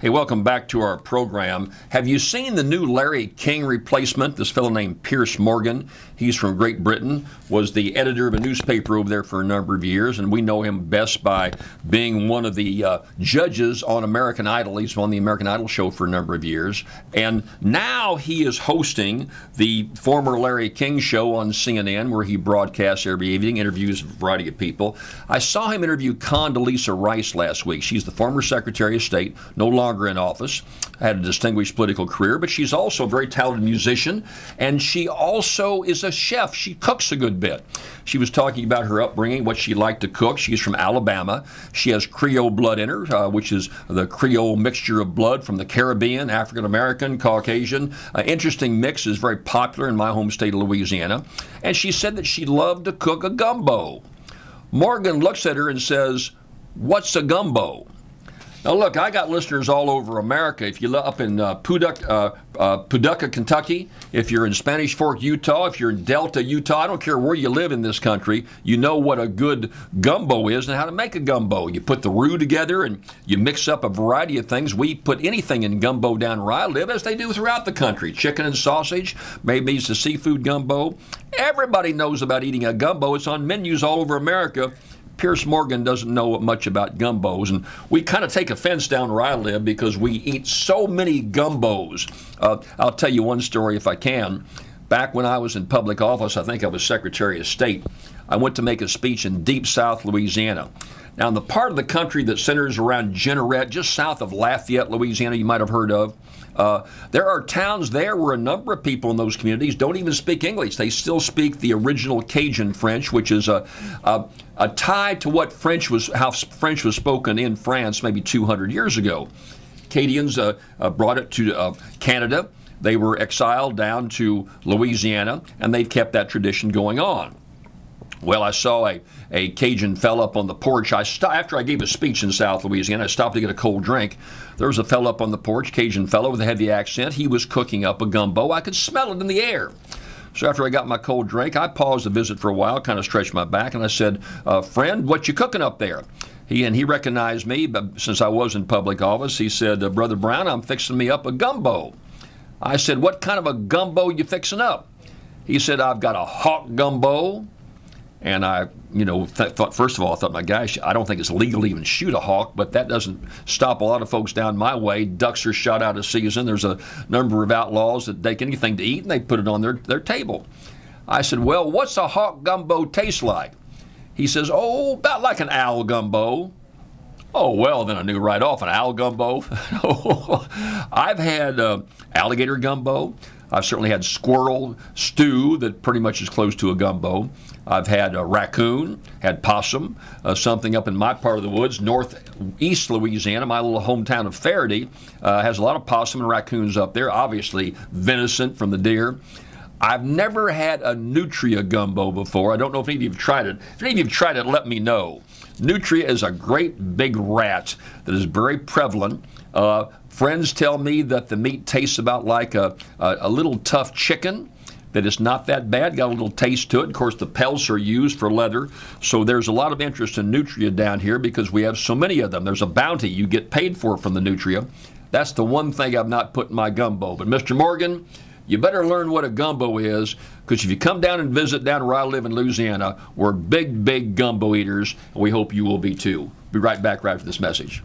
Hey, welcome back to our program. Have you seen the new Larry King replacement? This fellow named Piers Morgan. He's from Great Britain, was the editor of a newspaper over there for a number of years, and we know him best by being one of the judges on American Idol. He's on the American Idol show for a number of years, and now he is hosting the former Larry King show on CNN, where he broadcasts every evening, interviews a variety of people. I saw him interview Condoleezza Rice last week. She's the former Secretary of State, no longer in office, had a distinguished political career, but she's also a very talented musician, and she also is a chef. She cooks a good bit. She was talking about her upbringing, what she liked to cook. She's from Alabama. She has Creole blood in her, which is the Creole mixture of blood from the Caribbean, African American, Caucasian. Interesting mix, is very popular in my home state of Louisiana. And she said that she loved to cook a gumbo. Morgan looks at her and says, "What's a gumbo?" Now, look, I got listeners all over America. If you live up in Paducah, Kentucky, if you're in Spanish Fork, Utah, if you're in Delta, Utah, I don't care where you live in this country, you know what a good gumbo is and how to make a gumbo. You put the roux together and you mix up a variety of things. We put anything in gumbo down where I live, as they do throughout the country. Chicken and sausage, maybe it's a seafood gumbo. Everybody knows about eating a gumbo. It's on menus all over America. Piers Morgan doesn't know much about gumbos, and we kind of take offense down where I live because we eat so many gumbos. I'll tell you one story if I can. Back when I was in public office, I think I was Secretary of State, I went to make a speech in Deep South Louisiana. Now, in the part of the country that centers around Jeanerette, just south of Lafayette, Louisiana, you might have heard of, there are towns there where a number of people in those communities don't even speak English. They still speak the original Cajun French, which is a tie to what how French was spoken in France maybe 200 years ago. Acadians brought it to Canada. They were exiled down to Louisiana, and they've kept that tradition going on. Well, I saw a Cajun fellow up on the porch. After I gave a speech in South Louisiana, I stopped to get a cold drink. There was a fellow up on the porch, Cajun fellow with a heavy accent. He was cooking up a gumbo. I could smell it in the air. So after I got my cold drink, I paused the visit for a while, kind of stretched my back, and I said, "Friend, what you cooking up there?" He recognized me, but since I was in public office, he said, "Brother Brown, I'm fixing me up a gumbo." I said, "What kind of a gumbo you fixing up?" He said, "I've got a hawk gumbo." And I, thought, first of all, I thought, my gosh, I don't think it's legal to even shoot a hawk, but that doesn't stop a lot of folks down my way. Ducks are shot out of season. There's a number of outlaws that take anything to eat, and they put it on their table. I said, "Well, what's a hawk gumbo taste like?" He says, "Oh, about like an owl gumbo." Oh, well, then I knew right off, an owl gumbo. I've had alligator gumbo. I've certainly had squirrel stew that pretty much is close to a gumbo. I've had a raccoon, had possum, something up in my part of the woods, northeast Louisiana. My little hometown of Faraday has a lot of possum and raccoons up there, obviously venison from the deer. I've never had a nutria gumbo before. I don't know if any of you have tried it. If any of you have tried it, let me know. Nutria is a great big rat that is very prevalent. Friends tell me that the meat tastes about like a little tough chicken, that it's not that bad, got a little taste to it. Of course, the pelts are used for leather, so there's a lot of interest in nutria down here because we have so many of them. There's a bounty. You get paid for it from the nutria. That's the one thing I've not put in my gumbo. But Mr. Morgan, you better learn what a gumbo is, because if you come down and visit down where I live in Louisiana, we're big, big gumbo eaters, and we hope you will be too. Be right back right after this message.